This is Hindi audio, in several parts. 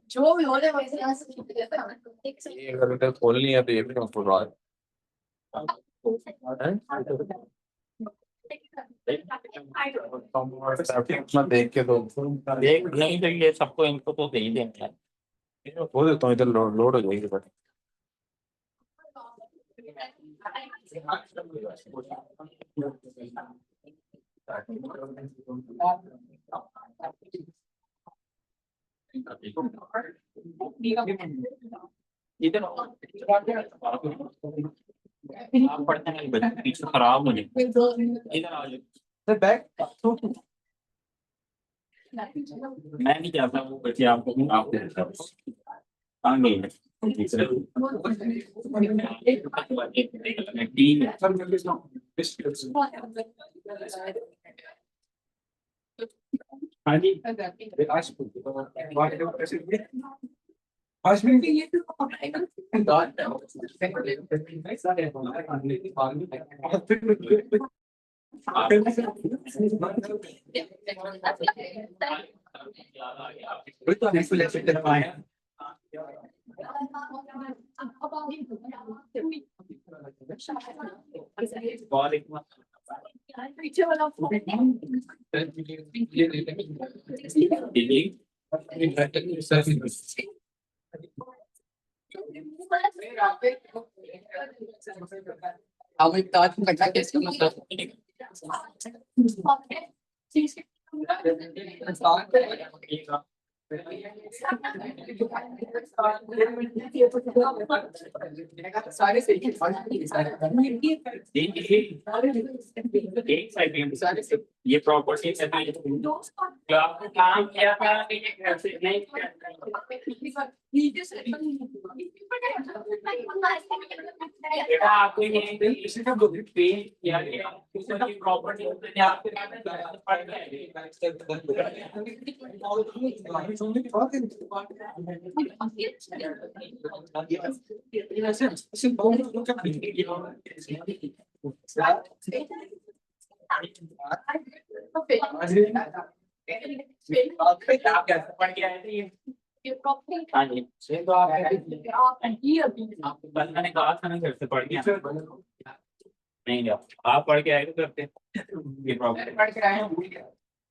जो भी हो रहा है वैसे यहाँ से ये अगर इधर खोलनी है तो ये भी मैं खोल रहा है। अपना देख के तो देख नहीं चाहिए सबको, इनको तो दे ही देंगे। खोल देता हूँ, इधर लोड हो जाएगी बट इधर आप पढ़ते हैं बच्चे पीछे खराब हो जाए। इधर आ जाओ बैक मैं नहीं चाहता वो बच्चे आपको आगे हाँ जी पीछे वाला How many thoughts in the case of सारे से एक सेकंड ये प्रॉपर्टी काम किया था नहीं बेटा आपको ये प्रॉपर्टी हाँ जी बंदा ने कहा था ना घर से पढ़ के नहीं जाओ आप पढ़ के आए तो करते ये प्रॉब्लम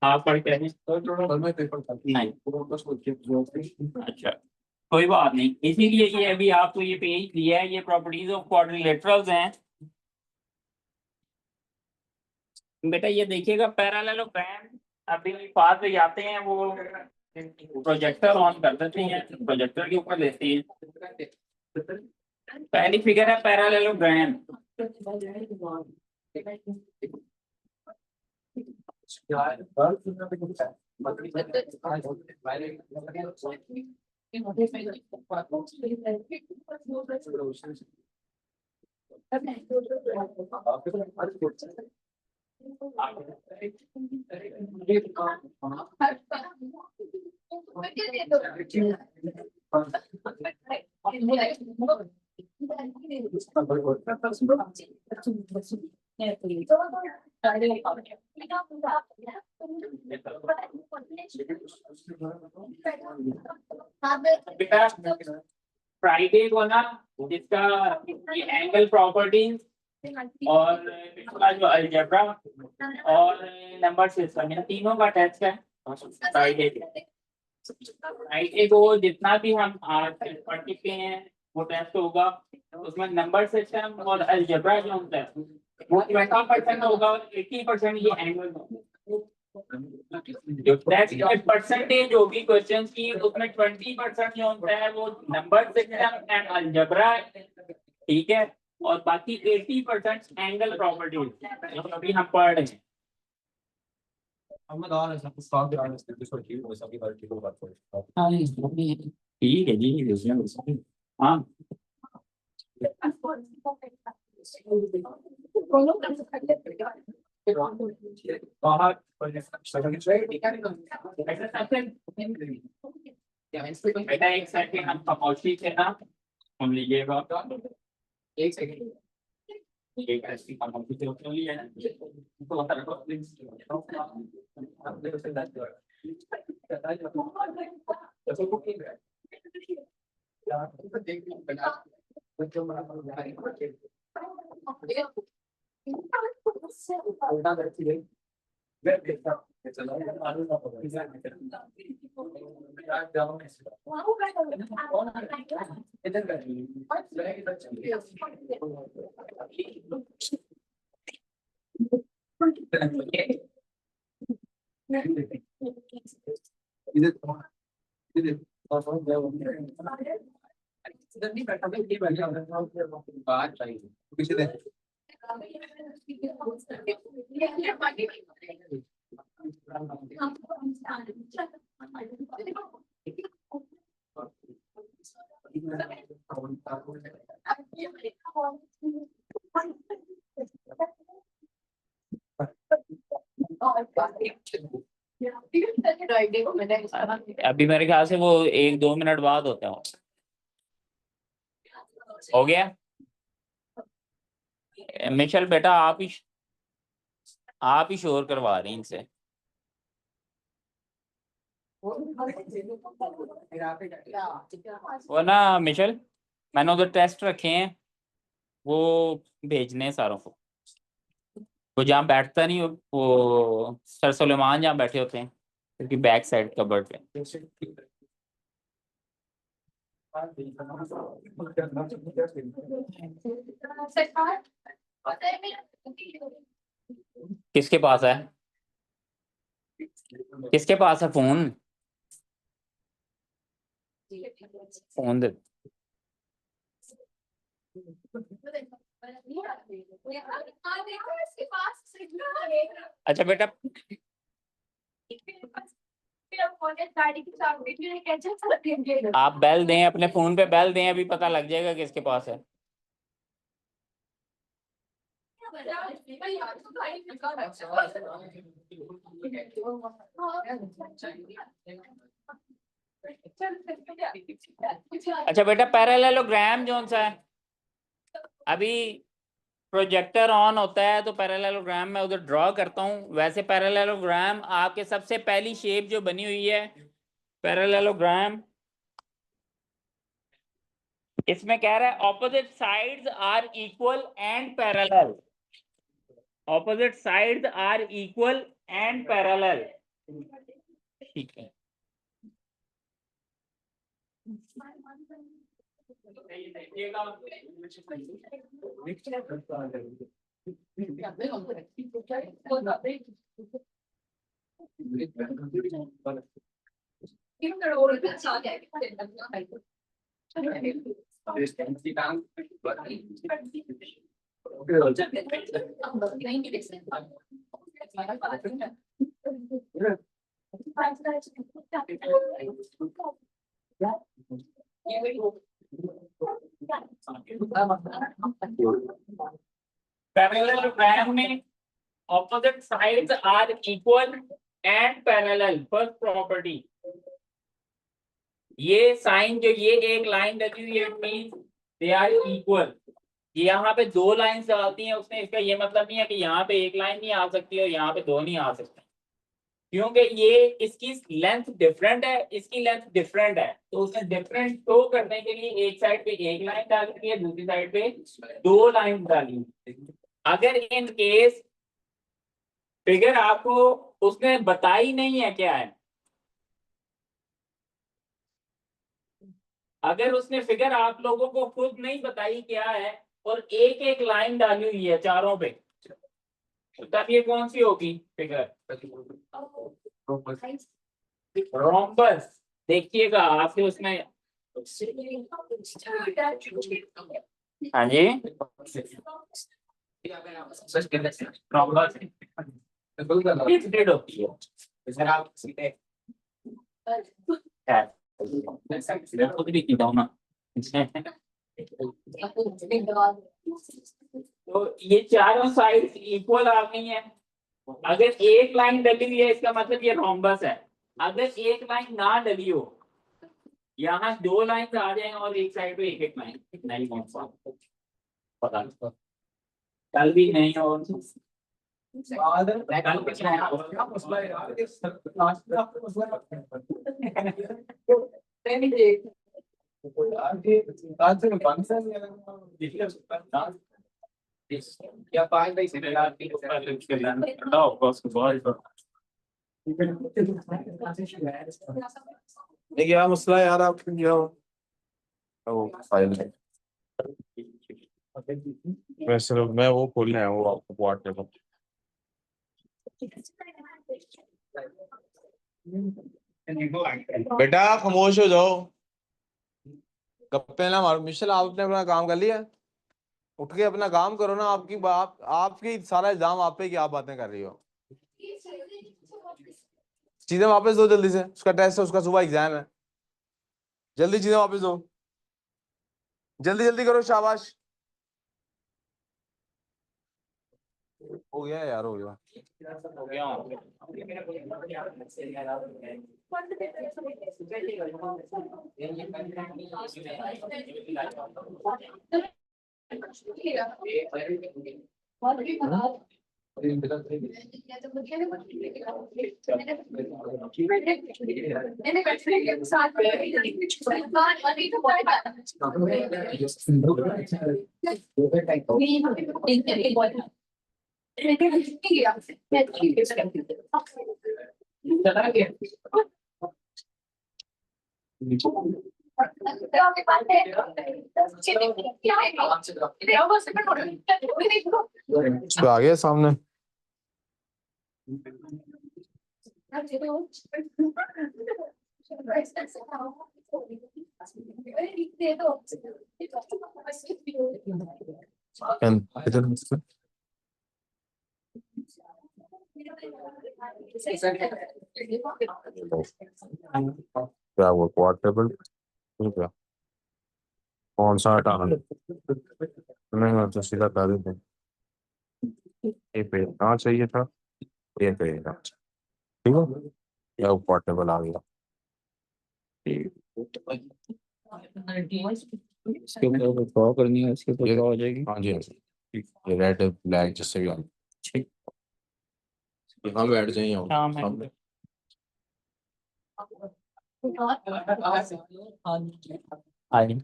आप पढ़ के आए नहीं अच्छा कोई बात नहीं। इसीलिए ये अभी आपको ये पेज दिया है, ये प्रॉपर्टीज ऑफ क्वाड्रिलेटरल्स हैं बेटा। ये देखिएगा पैरेललोग्राम अभी पास में जाते हैं वो प्रोजेक्टर ऑन कर देते हैं, प्रोजेक्टर के ऊपर लेते हैं। पहली फिगर है पैरेललोग्राम। फ्राइडे को ना जिसका ये एंगल प्रॉपर्टीज और इसका जो अलजेब्रा और नंबर सिस्टम इन तीनों का टेस्ट है फ्राइडे को जितना भी हम आज पढ़ चुके हैं वो टेस्ट होगा। उसमें नंबर सिस्टम और अलजेब्रा जो होता है वो 20% होगा और 80% ये एंगल जो परसेंटेज होगी क्वेश्चन की उसमें 20% जो होता है वो नंबर सिस्टम एंड अलजेब्रा ठीक है, और बाकी 80% एंगल प्रॉपर्टीज अभी हम पढ़ रहे हैं। ठीक है जी हाँ बेटा एक सेकंड हम खामोशी से ना सुन लीजिएगा। एक सेकंड एक ऐसी काम की सुन लिया है तो बात चाहिए पीछे देख अभी मेरे ख्याल से वो 1-2 मिनट बाद होते हैं। हो गया मिशेल बेटा, आप ही शोर करवा रही इनसे। वो ना मिशेल, मैंने उधर टेस्ट रखे हैं, वो भेजने हैं सारों को। वो जहाँ बैठता नहीं, वो सर सुलेमान जहाँ बैठे होते हैं, क्योंकि बैक साइड कबर्ड पे। किसके पास है? किसके पास है फोन? फोन दे। अच्छा बेटा, आप बेल दें अपने फोन पे, बेल दें, अभी पता लग जाएगा किसके पास है। अच्छा बेटा, पैरेललोग्राम जोन सा है, अभी प्रोजेक्टर ऑन होता है तो पैरेललोग्राम मैं उधर ड्रॉ करता हूँ। वैसे पैरेललोग्राम आपके सबसे पहली शेप जो बनी हुई है पैरेललोग्राम, इसमें कह रहा है opposite sides are equal and parallel. Opposite sides are equal and parallel, ठीक है। पैरेललोग्राम में opposite sides are equal and parallel, first property. ये साइन जो ये एक लाइन लगी हुई है, it means they are equal. यहाँ पे 2 लाइंस आती हैं उसने, इसका ये मतलब नहीं है कि यहाँ पे एक लाइन नहीं आ सकती और यहाँ पे 2 नहीं आ सकती, क्योंकि ये इसकी लेंथ डिफरेंट है, इसकी लेंथ डिफरेंट है, तो उसने डिफरेंट शो करने के लिए एक साइड पे एक लाइन डाली है, दूसरी साइड पे 2 लाइन डाली। अगर इन केस फिगर आपको उसने बताई नहीं है क्या है, अगर उसने फिगर आप लोगों को खुद नहीं बताई क्या है और एक एक लाइन डाली हुई है चारों पे, तो तब ये कौन सी होगी फिगर? रोम्बस। देखिएगा आपसे उसमें, हाँ जी, रोम्बस होती है। खुद भी कीता हूं ना। तो ये चारों साइड इक्वल आ गई हैं। अगर एक लाइन डली हुई है इसका मतलब ये रोम्बस है। अगर एक लाइन ना डली हो, यहाँ 2 लाइन आ जाएंगे और एक साइड पे एक लाइन नहीं कौन सा पता नहीं कल भी नहीं और कल कुछ नहीं होगा। क्या मसला है यार, ये आज का आपका मसला है। यार ये आज से फंक्शन है या 5 भाई से ये क्या मसला है यार आपके क्या हो? वो फाइल है। मैं सिर्फ मैं वो खोलने आया हूँ आपको व्हाट्सएप। बेटा खामोश हो जाओ, गप्पे ना मारो। मिशेल आपने अपना काम कर लिया? उठ के अपना काम करो ना। आपकी सारा इल्जाम आप पे कि आप बातें कर रही हो। चीजें वापस दो जल्दी से, उसका टेस्ट है, उसका सुबह एग्जाम है। जल्दी चीजें वापस दो, जल्दी जल्दी करो, शाबाश। हो गया यार, हो गया। हो गया चला गया उस पे आ गया सामने। इधर क्या वो क्वाड टेबल क्या, कौन सा हटाना? नहीं मैं तो सीधा कर देते। ये पे कहाँ चाहिए था, ये पे था। ठीक है, या वो क्वाड टेबल आ गया। इसके ऊपर ड्रॉ करनी है, इसके ऊपर ये ड्रॉ हो जाएगी। हाँ जी, हाँ जी। ठीक, ये रेड ब्लैक जिससे भी आ ठीक यहाँ बैठ जाइए आप। शाम है। सामने। आइए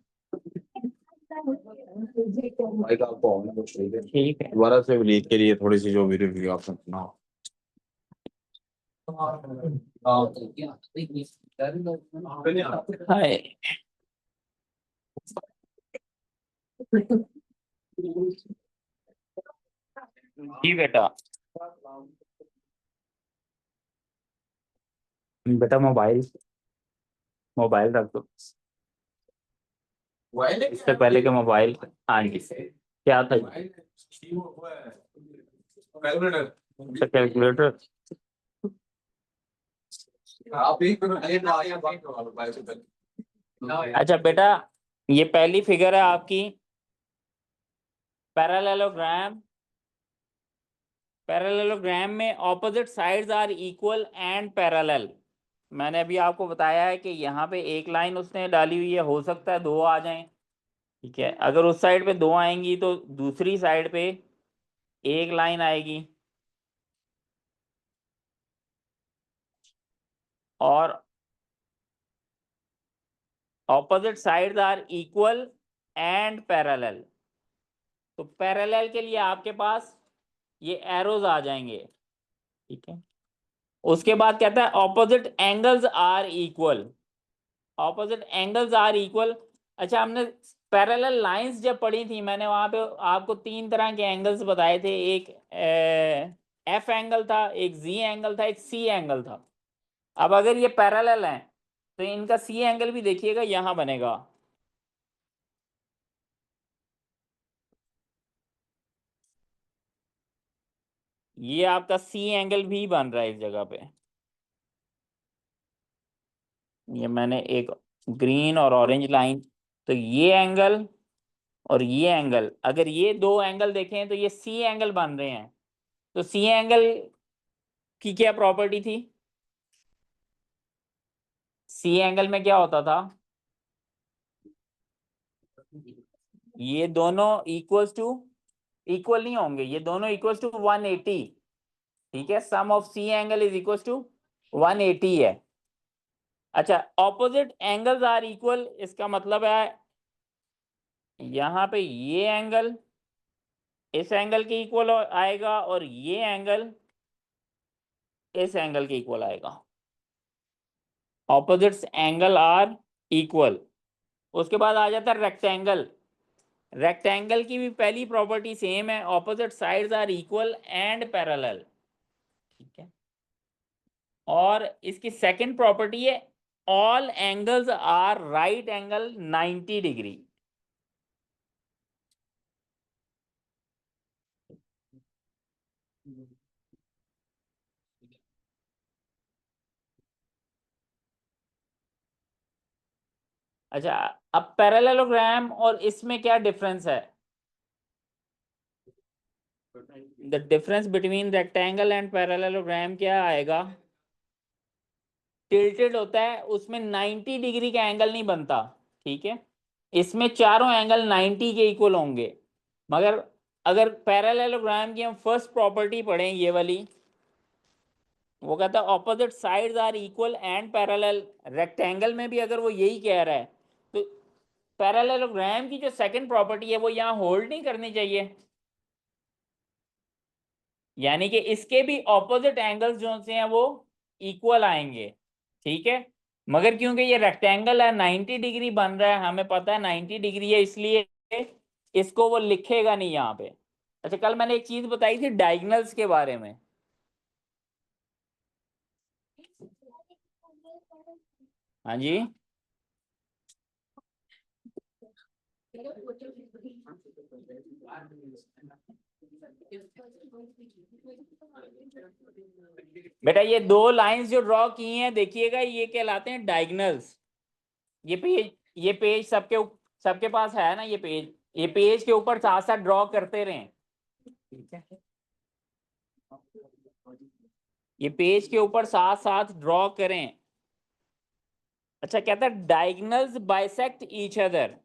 माइक आपको ऑन कुछ चाहिए ठीक है। दोबारा से लीड के लिए थोड़ी सी जो भी रिव्यू आप सुना। हाय जी बेटा, बेटा मोबाइल मोबाइल रख दो। इससे पहले के मोबाइल, हाँ जी क्या था? कैलकुलेटर। अच्छा बेटा, ये पहली फिगर है आपकी पैरेललोग्राम। पैरेललोग्राम में opposite sides are equal and parallel. मैंने अभी आपको बताया है कि यहाँ पे एक लाइन उसने डाली हुई है, हो सकता है 2 आ जाएं। ठीक है, अगर उस साइड पे 2 आएंगी तो दूसरी साइड पे एक लाइन आएगी और opposite sides are equal and parallel. तो पैरेलल के लिए आपके पास ये एरोज आ जाएंगे। ठीक है, उसके बाद कहता है opposite angles are equal. Opposite angles are equal. अच्छा, हमने पैरेलल लाइंस जब पढ़ी थी, मैंने वहां पे आपको 3 तरह के एंगल्स बताए थे। एक एफ एंगल था, एक जी एंगल था, एक सी एंगल था। अब अगर ये पैरेलल हैं तो इनका सी एंगल भी देखिएगा यहां बनेगा। ये आपका सी एंगल भी बन रहा है इस जगह पे। ये मैंने एक ग्रीन और ऑरेंज लाइन, तो ये एंगल और ये एंगल, अगर ये 2 एंगल देखें तो ये सी एंगल बन रहे हैं। तो सी एंगल की क्या प्रॉपर्टी थी? सी एंगल में क्या होता था? ये दोनों इक्वल नहीं होंगे, ये दोनों इक्वल टू 180। ठीक है, sum of C angle is equal to 180 है। अच्छा, ऑपोजिट एंगल्स आर इक्वल, इसका मतलब है यहाँ पे ये एंगल इस एंगल के इक्वल आएगा और ये एंगल इस एंगल के इक्वल आएगा। Opposites angle are equal. उसके बाद आ जाता है रेक्टेंगल। रेक्टेंगल की भी पहली प्रॉपर्टी सेम है, opposite sides are equal and parallel. ठीक है, और इसकी सेकंड प्रॉपर्टी है all angles are right angle 90 degree. अच्छा, अब पैरेललोग्राम और इसमें क्या डिफरेंस है? The difference between rectangle and parallelogram क्या आएगा? टिल्टेड होता है, उसमें 90 डिग्री का एंगल नहीं बनता। ठीक है, इसमें चारों एंगल 90 के इक्वल होंगे। मगर अगर पैरेललोग्राम की हम फर्स्ट प्रॉपर्टी पढ़ें, ये वाली, वो कहता है opposite sides are equal and parallel. Rectangle में भी अगर वो यही कह रहा है, तो पैरेललोग्राम की जो सेकंड प्रॉपर्टी है वो यहाँ होल्ड नहीं करनी चाहिए। यानी कि इसके भी ऑपोजिट एंगल्स जो से हैं वो इक्वल आएंगे। ठीक है, मगर क्योंकि ये रेक्टेंगल है 90 डिग्री बन रहा है, हमें पता है 90 डिग्री है, इसलिए इसको वो लिखेगा नहीं यहाँ पे। अच्छा, कल मैंने एक चीज बताई थी डायगोनल्स के बारे में। हाँ जी, बेटा ये दो लाइंस जो ड्रॉ की हैं देखिएगा, ये कहलाते हैं डायगोनल्स। ये पेज सबके पास है ना, ये पेज के ऊपर साथ साथ ड्रॉ करते रहें। ठीक है, ये पेज के ऊपर साथ साथ ड्रॉ करें। अच्छा, कहता है डायगोनल्स बाइसेक्ट ईच अदर।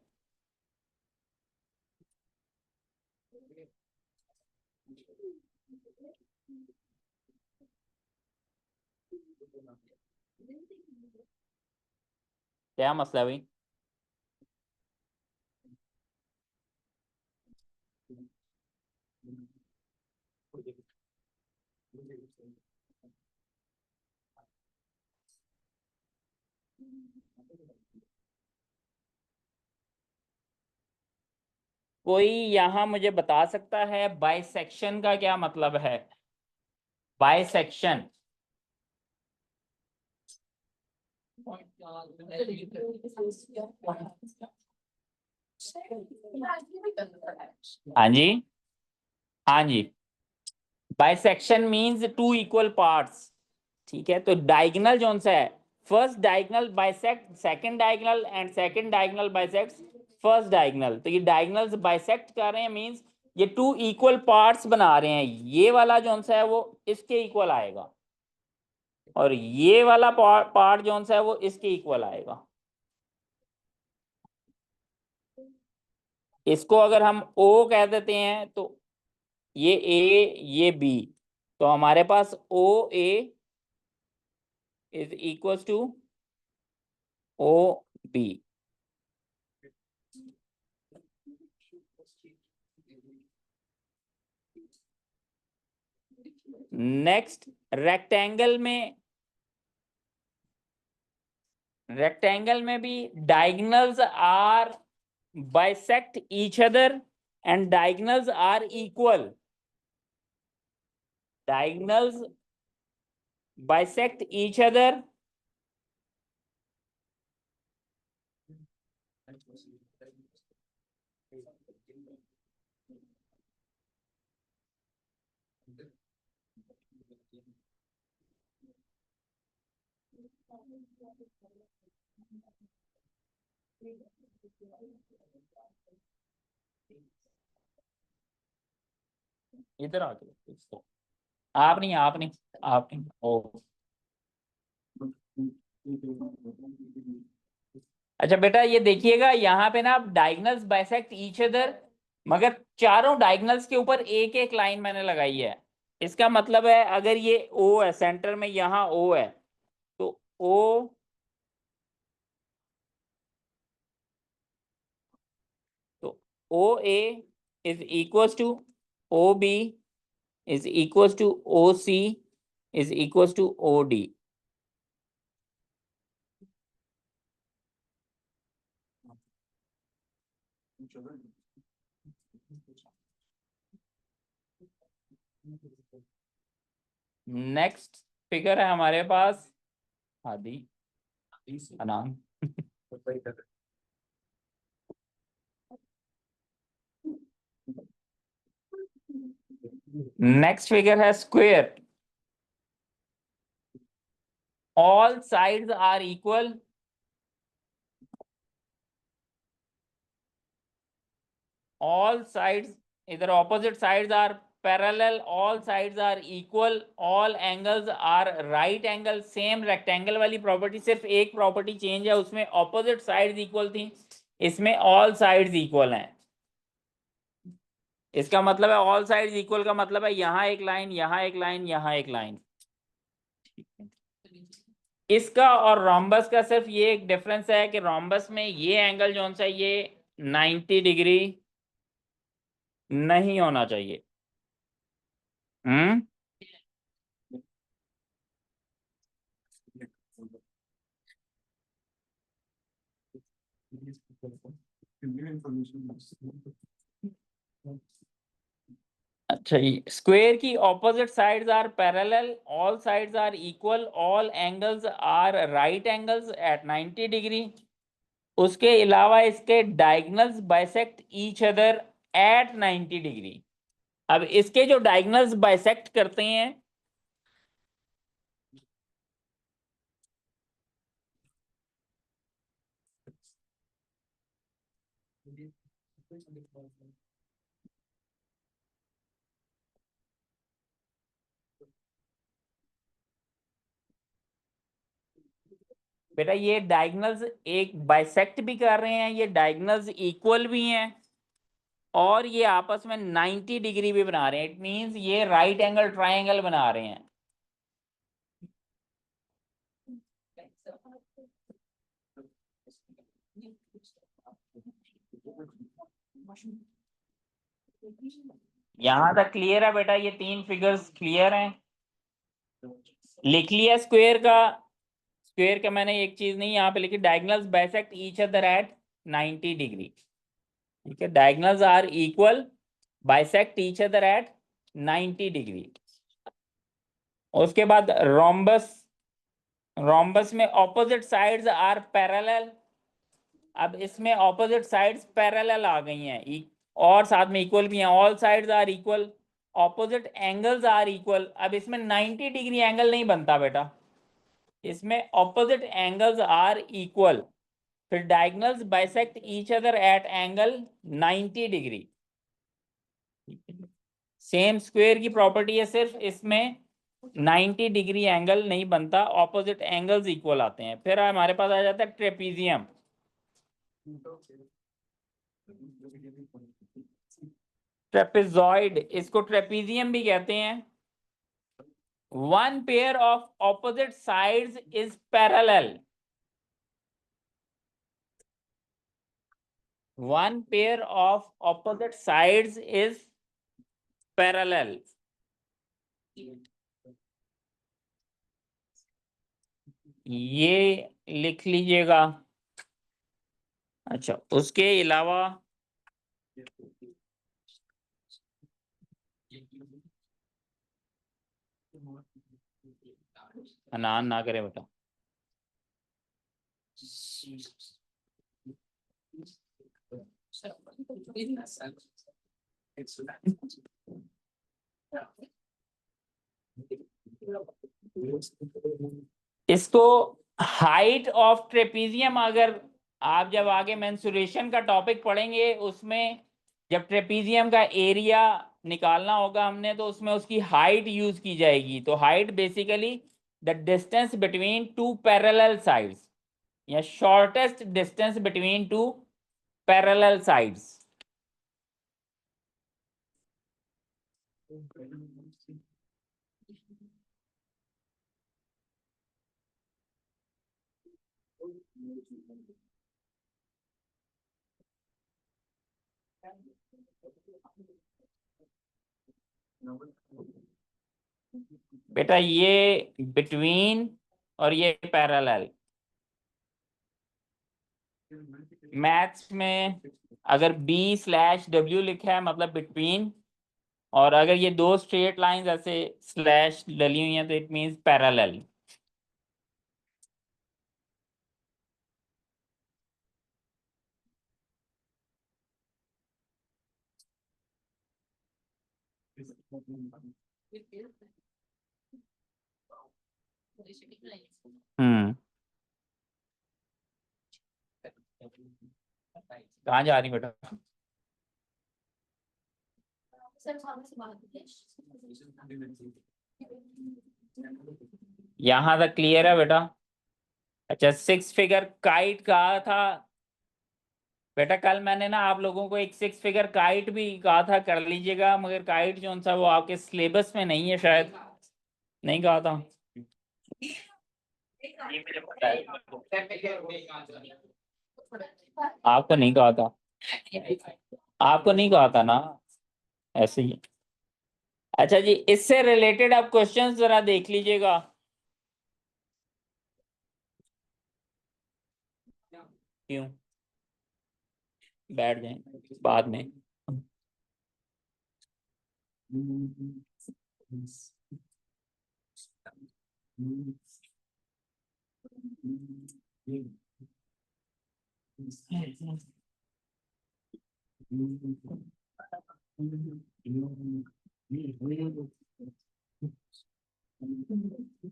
क्या मसला है भाई? कोई यहां मुझे बता सकता है बाइसेक्शन का क्या मतलब है? बाइसेक्शन। हाँ जी, हाँ जी, bisection means two equal parts. ठीक है, तो डायगोनल जोन सा है, first diagonal bisect second diagonal and second diagonal bisect first diagonal. तो ये डायगोनल्स बाइसेक्ट कर रहे हैं, मींस ये टू इक्वल पार्ट्स बना रहे हैं। ये वाला जोन सा है वो इसके इक्वल आएगा और ये वाला पार्ट जोन सा है वो इसके इक्वल आएगा। इसको अगर हम ओ कह देते हैं तो ये ए ये बी, तो हमारे पास O A is equal to O B. Next, rectangle में भी diagonals are bisect each other and diagonals are equal. Diagonals bisect each other इधर आके आप नहीं ओ अच्छा बेटा ये देखिएगा यहाँ पे ना, आप डायगनल्स बाइसेक्ट ईच अदर, मगर चारों डायगनल्स के ऊपर एक एक लाइन मैंने लगाई है। इसका मतलब है अगर ये ओ है, सेंटर में यहाँ ओ है, तो O O A is equal to O B is equal to O C is equal to O D. Next figure है हमारे पास आदि अनाम। नेक्स्ट फिगर है square. All sides are equal, all sides, इधर opposite sides are parallel, all sides are equal, all angles are right angle। Same rectangle वाली प्रॉपर्टी, सिर्फ एक प्रॉपर्टी चेंज है, उसमें ऑपोजिट साइड्स इक्वल थी, इसमें ऑल साइड्स इक्वल हैं। इसका मतलब है ऑल साइड्स इक्वल का मतलब है यहाँ एक लाइन, यहाँ एक लाइन, यहाँ एक लाइन। इसका और रोम्बस का सिर्फ ये एक डिफरेंस है कि रोम्बस में ये एंगल जो सा ये 90 डिग्री नहीं होना चाहिए। अच्छा, स्क्वेयर की opposite sides are parallel, all sides are equal, all angles are right angles at 90 degree. उसके अलावा इसके diagonals bisect each other at 90 degree. अब इसके जो डायगोनल्स बाइसेक्ट करते हैं, बेटा ये डायगोनल्स एक बाइसेक्ट भी कर रहे हैं, ये डायगोनल्स इक्वल भी हैं, और ये आपस में 90 डिग्री भी बना रहे हैं। इट मींस ये राइट एंगल ट्रायंगल बना रहे हैं। यहां तक क्लियर है बेटा? ये तीन फिगर्स क्लियर हैं? लिख लिया स्क्वेयर का मैंने एक चीज नहीं यहाँ पे लिखी, diagonals bisect each other at 90 degree. ठीक है, diagonals are equal, bisect each other at 90 degree. उसके बाद रोम्बस में ऑपोजिट साइड्स आर पैरेलल। अब इसमें ऑपोजिट साइड्स पैरेलल आ गई हैं और साथ में इक्वल भी हैं। All sides are equal, opposite angles are equal. अब इसमें 90 डिग्री एंगल नहीं बनता बेटा, इसमें ऑपोजिट एंगल्स आर इक्वल। फिर diagonals bisect each other at angle 90 degree. Same square की प्रॉपर्टी है, सिर्फ इसमें 90 डिग्री एंगल नहीं बनता, ऑपोजिट एंगल्स इक्वल आते हैं। फिर हमारे पास आ जाता है ट्रेपीजियम। ट्रेपेजॉइड, इसको ट्रेपीजियम भी कहते हैं। One pair of opposite sides is parallel, one pair of opposite sides is parallel. ये लिख लीजिएगा। अच्छा, उसके अलावा अनान ना करे बेटा। इसको हाइट ऑफ ट्रेपीजियम, अगर आप जब आगे मेंसुरेशन का टॉपिक पढ़ेंगे उसमें जब ट्रेपीजियम का एरिया निकालना होगा हमने, तो उसमें उसकी हाइट यूज की जाएगी। तो height basically the distance between two parallel sides. या shortest distance between two parallel sides. बेटा ये बिटवीन और ये पैरेलल। मैथ्स में अगर B/W लिखा है मतलब बिटवीन, और अगर ये दो स्ट्रेट लाइंस ऐसे स्लैश डली हुई हैं तो इट मींस पैरेलल। हम्म, कहाँ जा रही बेटा? सर सामने से बात है। यहाँ तक क्लियर है बेटा? अच्छा, 6 फिगर काइट कहा था बेटा। कल मैंने ना आप लोगों को एक 6 फिगर काइट भी कहा था कर लीजिएगा, मगर काइट जो सा वो आपके सिलेबस में नहीं है, शायद नहीं कहा था। आपको नहीं कहा था, आपको नहीं कहा था ना, ऐसे ही। अच्छा जी, इससे रिलेटेड आप क्वेश्चंस जरा देख लीजिएगा। क्यों बैठ जाए बाद में?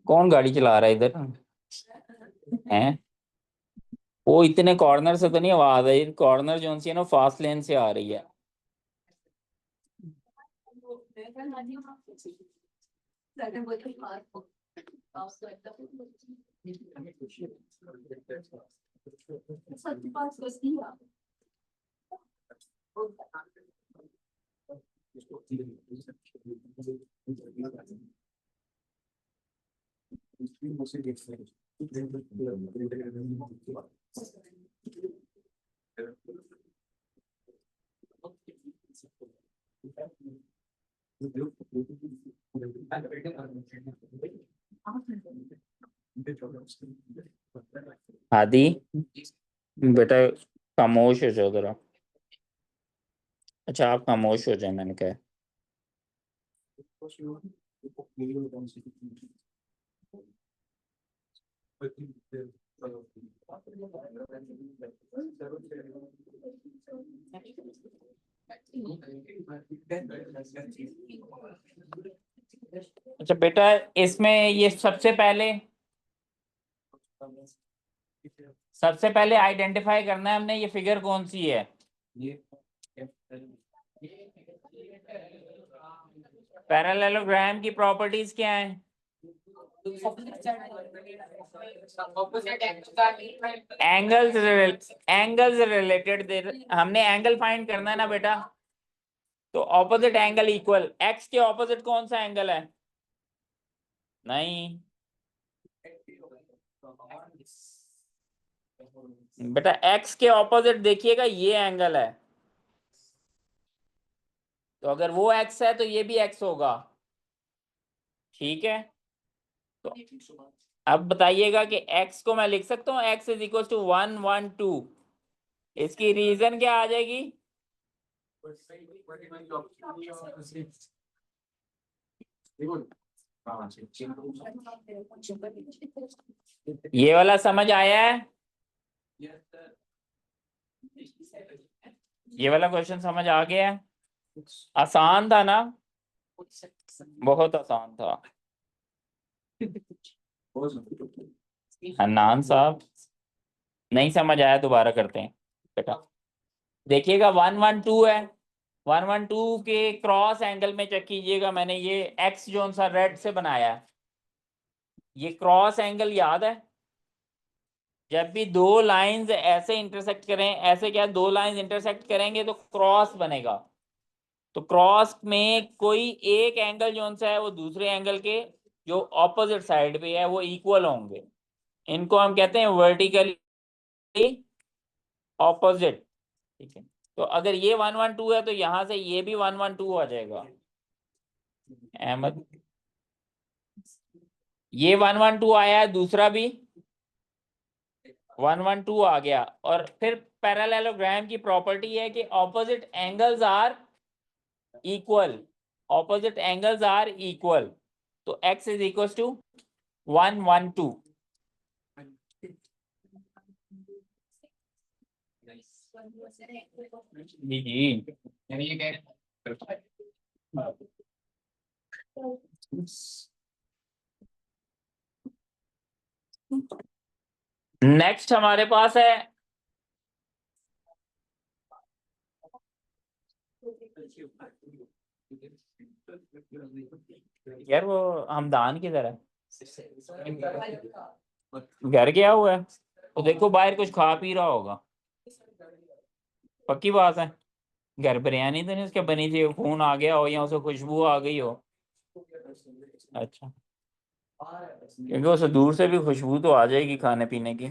कौन गाड़ी चला रहा है इधर हैं? वो इतने कॉर्नर से तो नहीं आवाज आई, कॉर्नर जो सी है ना फास्ट लेन से आ रही है। आदि बेटा खामोश हो जाओ जरा। अच्छा आप खामोश हो जाए, मैंने कहा। अच्छा बेटा, इसमें ये सबसे पहले आइडेंटिफाई करना है हमने, ये फिगर कौन सी है। पैरेललोग्राम की प्रॉपर्टीज क्या है? एंगल्स रिलेटेड, हमने एंगल फाइंड करना है ना बेटा। तो ऑपोजिट एंगल इक्वल, एक्स के ऑपोजिट कौन सा एंगल है? नहीं बेटा, एक्स के ऑपोजिट देखिएगा ये एंगल है, तो अगर वो एक्स है तो ये भी एक्स होगा। ठीक है, तो अब बताइएगा कि x को मैं लिख सकता हूँ x इज इक्वल टू 1 1 2। इसकी रीजन क्या आ जाएगी? ये वाला समझ आया है? ये वाला क्वेश्चन समझ आ गया है? आसान था ना? बहुत आसान था। हन्नान साहब नहीं समझ आया, दोबारा करते हैं बेटा। देखिएगा 1 1 2 है, 1 1 2 के क्रॉस एंगल में चेक कीजिएगा। मैंने ये एक्स जो सा रेड से बनाया है, ये क्रॉस एंगल याद है? जब भी दो लाइंस ऐसे इंटरसेक्ट करें, ऐसे क्या दो लाइंस इंटरसेक्ट करेंगे तो क्रॉस बनेगा। तो क्रॉस में कोई एक एंगल जो सा है वो दूसरे एंगल के जो ऑपोजिट साइड पे है वो इक्वल होंगे। इनको हम कहते हैं वर्टिकली ऑपोजिट। ठीक है, तो अगर ये 112 है तो यहां से ये भी 112 आ जाएगा। अहमद, ये 112 आया है, दूसरा भी 112 आ गया। और फिर पैरेललोग्राम की प्रॉपर्टी है कि opposite angles are equal, opposite angles are equal. तो x इज इक्वल टू 112। जी जी, यानी ये क्या नेक्स्ट हमारे पास है यार वो हमदान किधर है, घर गया हुआ है। तो देखो बाहर कुछ खा पी रहा होगा, पक्की बात है। घर बिरयानी तो नहीं उसके बनी थी, खून आ गया हो या उसे खुशबू आ गई हो। अच्छा, क्योंकि उसे दूर से भी खुशबू तो आ जाएगी खाने पीने की।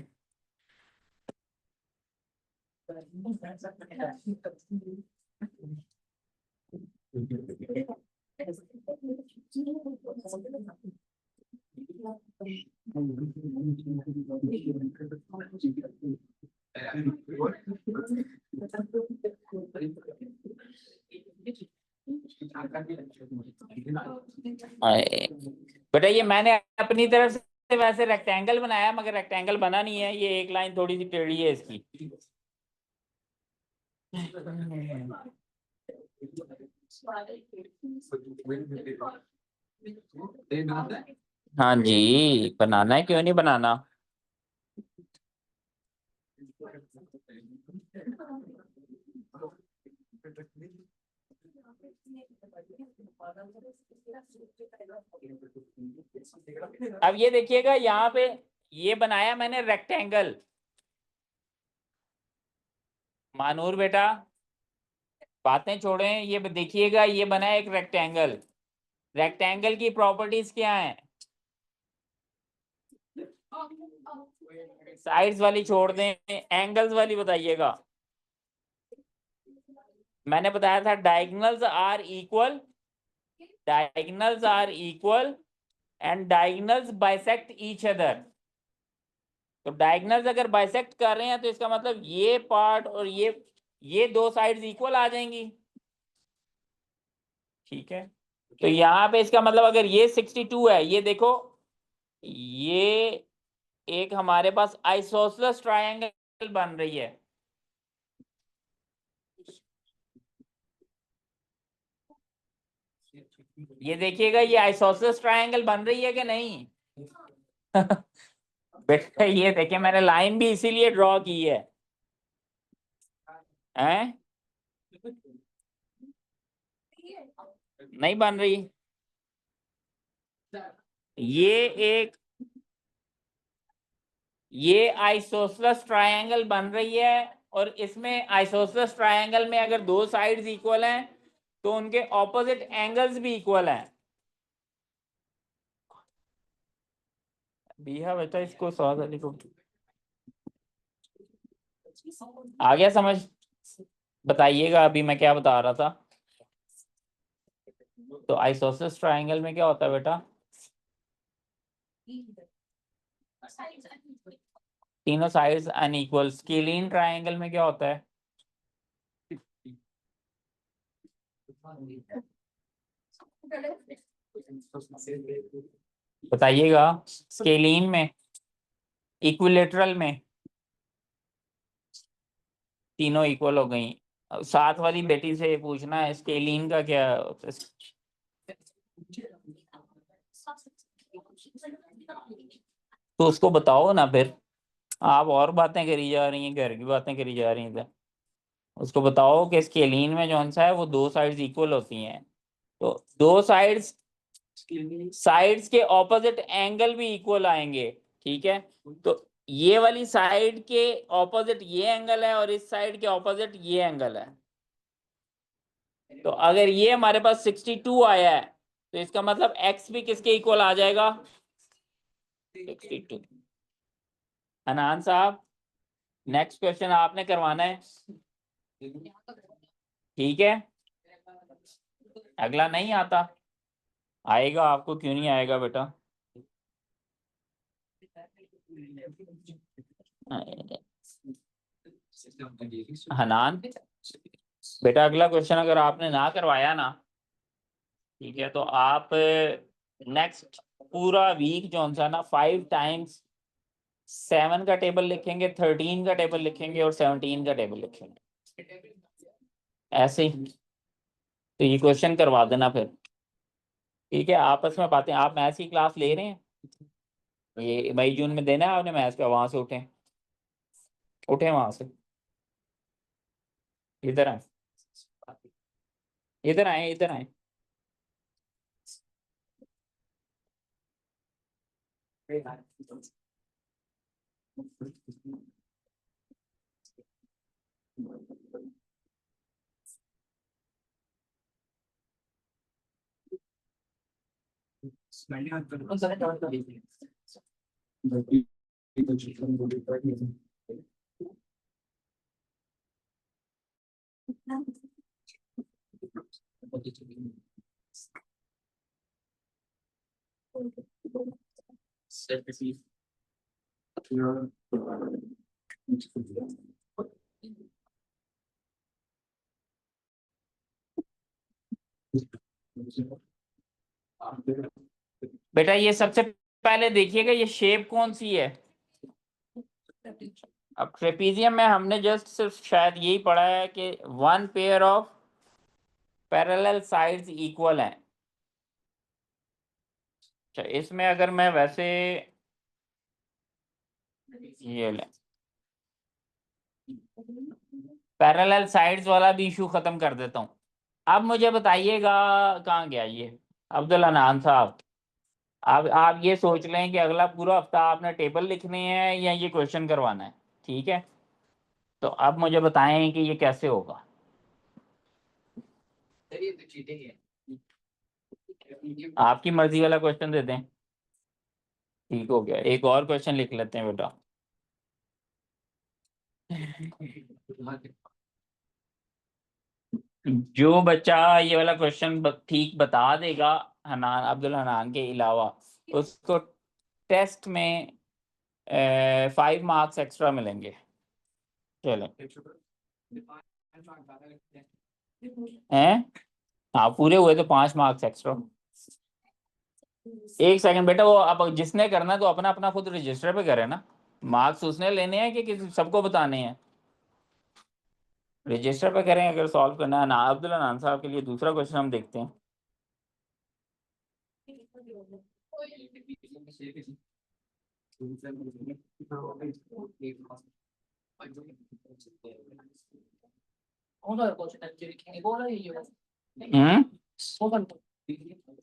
बेटा ये मैंने अपनी तरफ से वैसे रेक्टेंगल बनाया, मगर रेक्टेंगल बना नहीं है, ये एक लाइन थोड़ी सी टेढ़ी है इसकी। हाँ जी बनाना है, क्यों नहीं बनाना। अब ये देखिएगा यहाँ पे ये बनाया मैंने रेक्टेंगल। मानूर बेटा बातें छोड़ें, ये देखिएगा ये बना है एक रेक्टेंगल। रेक्टेंगल की प्रॉपर्टीज क्या हैं? साइड्स वाली छोड़ दें, एंगल्स वाली बताइएगा। मैंने बताया था diagonals are equal, diagonals are equal and diagonals bisect each other. तो डायगोनल्स अगर बाइसेक्ट कर रहे हैं तो इसका मतलब ये पार्ट और ये दो साइड्स इक्वल आ जाएंगी। ठीक है, तो यहाँ पे इसका मतलब अगर ये 62 है, ये देखो ये एक हमारे पास आइसोसेलेस ट्रायंगल बन रही है। ये देखिएगा ये आइसोसेलेस ट्रायंगल बन रही है कि नहीं। बेटा ये देखिए मैंने लाइन भी इसीलिए ड्रॉ की है, हैं? नहीं बन रही। ये आइसोसेलेस ट्रायंगल बन रही है, और इसमें आइसोसेलेस ट्रायंगल में अगर दो साइड्स इक्वल हैं तो उनके ऑपोजिट एंगल्स भी इक्वल हैं। बिहा बेटा इसको सवाल लिखो। आ गया समझ? बताइएगा अभी मैं क्या बता रहा था। तो आइसोसेलेस ट्रायंगल में क्या होता है बेटा? तीनों साइड्स अनइक्वल। स्केलीन ट्रायंगल में क्या होता है? बताइएगा। स्केलीन में, इक्विलेटरल में तीनों इक्वल हो गई। साथ वाली बेटी से पूछना है स्केलीन का क्या होता है? तो उसको बताओ ना फिर, आप और बातें करी जा रही हैं, घर की बातें करी जा रही हैं। उसको बताओ कि स्केलीन में जो सा है वो दो साइड्स इक्वल होती हैं, तो दो साइड्स के ऑपोजिट एंगल भी इक्वल आएंगे। ठीक है, तो ये वाली साइड के ऑपोजिट ये एंगल है और इस साइड के ऑपोजिट ये एंगल है। तो अगर ये हमारे पास 62 आया है तो इसका मतलब x भी किसके इक्वल आ जाएगा? 62। अनान साहब नेक्स्ट क्वेश्चन आपने करवाना है, ठीक है? अगला नहीं आता? आएगा, आपको क्यों नहीं आएगा बेटा? हनान बेटा अगला क्वेश्चन अगर आपने ना करवाया ना, ठीक है, तो आप नेक्स्ट पूरा वीक जो सा ना 5 टाइम्स 7 का टेबल लिखेंगे, 13 का टेबल लिखेंगे और 17 का टेबल लिखेंगे, ऐसे ही। तो ये क्वेश्चन करवा देना फिर, ठीक है? आपस में बातें, आप मैथ्स की क्लास ले रहे हैं, ये मई जून में देना है आपने मैथ्स का, वहां से उठे उठे वहां से, इधर आए, इधर आए, इधर आए। बेटा ये सबसे पहले देखिएगा ये शेप कौन सी है। अब ट्रेपीजियम में हमने जस्ट सिर्फ शायद यही पढ़ा है कि 1 pair of parallel sides equal हैं। अच्छा, इसमें अगर मैं वैसे ये ले पैरेलल साइड्स वाला भी इशू खत्म कर देता हूँ। अब मुझे बताइएगा कहाँ गया ये अब्दुल हनान साहब। अब आप ये सोच लें कि अगला पूरा हफ्ता आपने टेबल लिखने हैं या ये क्वेश्चन करवाना है, ठीक है? तो अब मुझे बताएं कि ये कैसे होगा। आपकी मर्जी वाला क्वेश्चन दे दें, ठीक हो गया। एक और क्वेश्चन लिख लेते हैं बेटा। जो बच्चा ये वाला क्वेश्चन ठीक बता देगा हनान, अब्दुल हनान के अलावा, उसको टेस्ट में 5 मार्क्स एक्स्ट्रा मिलेंगे। चलें हैं, हाँ पूरे हुए तो 5 मार्क्स एक्स्ट्रा। एक सेकंड बेटा, वो अब जिसने करना तो अपना अपना खुद रजिस्टर पे करे ना। मार्क्स उसने लेने हैं कि किसी सबको बताने हैं? रजिस्टर पे करें अगर सॉल्व करना है ना। अब्दुल हनान साहब के लिए दूसरा क्वेश्चन हम देखते हैं।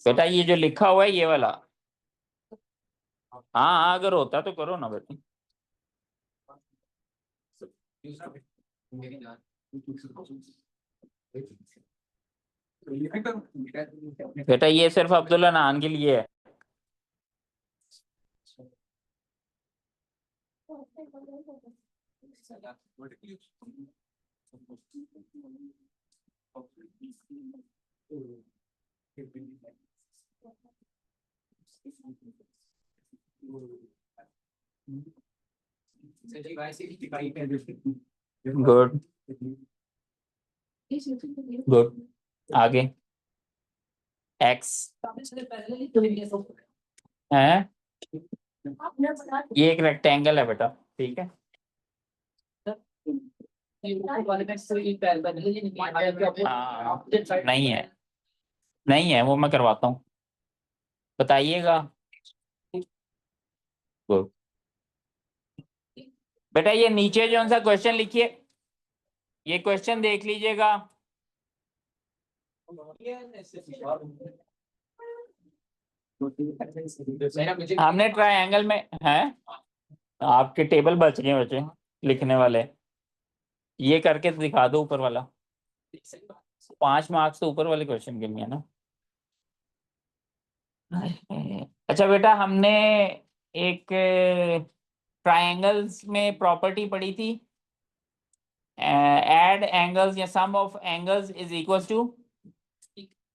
बेटा ये जो लिखा हुआ है ये वाला, हाँ हाँ अगर होता तो करो ना बेटा। बेटा ये सिर्फ अब्दुल्ला नान के लिए है। गुड गुड, आगे एक्स है, ये एक रेक्टेंगल है बेटा, ठीक है? हाँ, नहीं है, नहीं है, वो मैं करवाता हूँ, बताइएगा। गुड बेटा ये नीचे जो सा क्वेश्चन लिखिए, ये क्वेश्चन देख लीजिएगा। हमने ट्रायंगल में है, आपके टेबल बच गए बच्चे लिखने वाले, ये करके तो दिखा दो ऊपर वाला। 5 मार्क्स तो ऊपर वाले क्वेश्चन के लिए है ना। अच्छा बेटा, हमने एक ट्रायंगल्स में प्रॉपर्टी पढ़ी थी, एड एंगल्स या sum of angles is equal to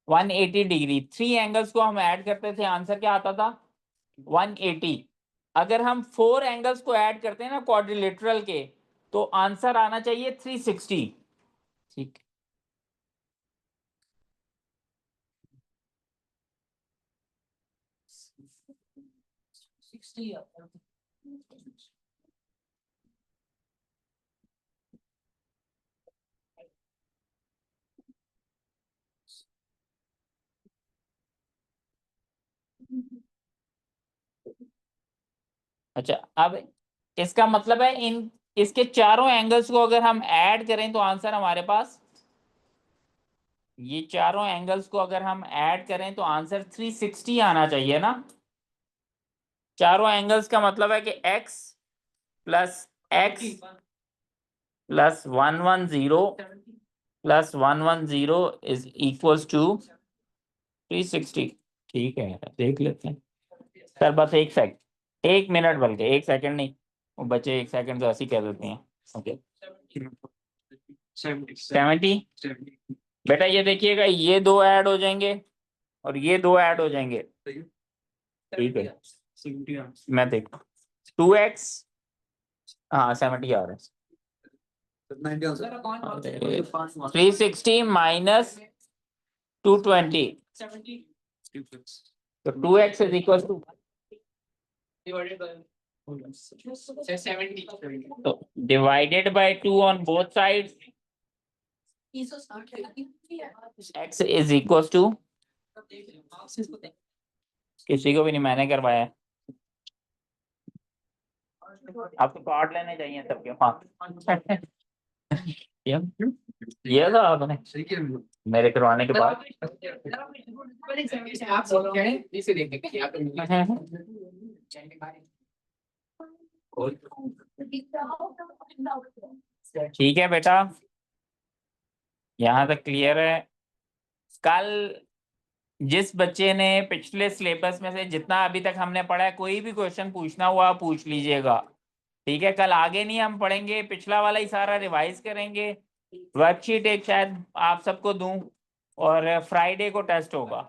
180 degree. 3 angles को हम ऐड करते थे, आंसर क्या आता था? 180। अगर हम 4 एंगल्स को ऐड करते हैं ना क्वाड्रिलेटरल के, तो आंसर आना चाहिए 360। ठीक। अच्छा, अब इसका मतलब है इन इसके चारों एंगल्स को अगर हम ऐड करें तो आंसर हमारे पास, ये चारों एंगल्स को अगर हम ऐड करें तो आंसर 360 आना चाहिए ना। चारों एंगल्स का मतलब है कि x plus x plus 110 plus 110 is equals to 360। ठीक है, देख लेते हैं सर। बस 1 सेकंड, 1 मिनट, बल्कि 1 सेकंड नहीं, वो बच्चे 1 सेकंड तो ऐसे ही कह देते हैं। ओके, 70। बेटा ये देखिएगा, ये दो ऐड हो जाएंगे और ये दो ऐड हो जाएंगे। ठीक है, मैं देख 2x, हाँ 70 आ रहा है। 360 माइनस 220, तो 2x इज इक्वल टू, तो divided by 2 on both sides, x is equal to, किसी को भी नहीं, मैंने करवाया। आपको कार्ड लेने चाहिए सबके। हाँ ये था आपने मेरे करवाने के बाद। ठीक है बेटा, यहाँ तक क्लियर है। कल जिस बच्चे ने पिछले सिलेबस में से जितना अभी तक हमने पढ़ा है, कोई भी क्वेश्चन पूछना हुआ पूछ लीजिएगा। ठीक है, कल आगे नहीं हम पढ़ेंगे, पिछला वाला ही सारा रिवाइज करेंगे। वर्कशीट एक शायद आप सबको दूं, और फ्राइडे को टेस्ट होगा।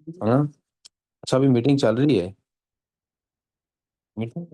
है ना? अच्छा, अभी मीटिंग चल रही है। मीटिंग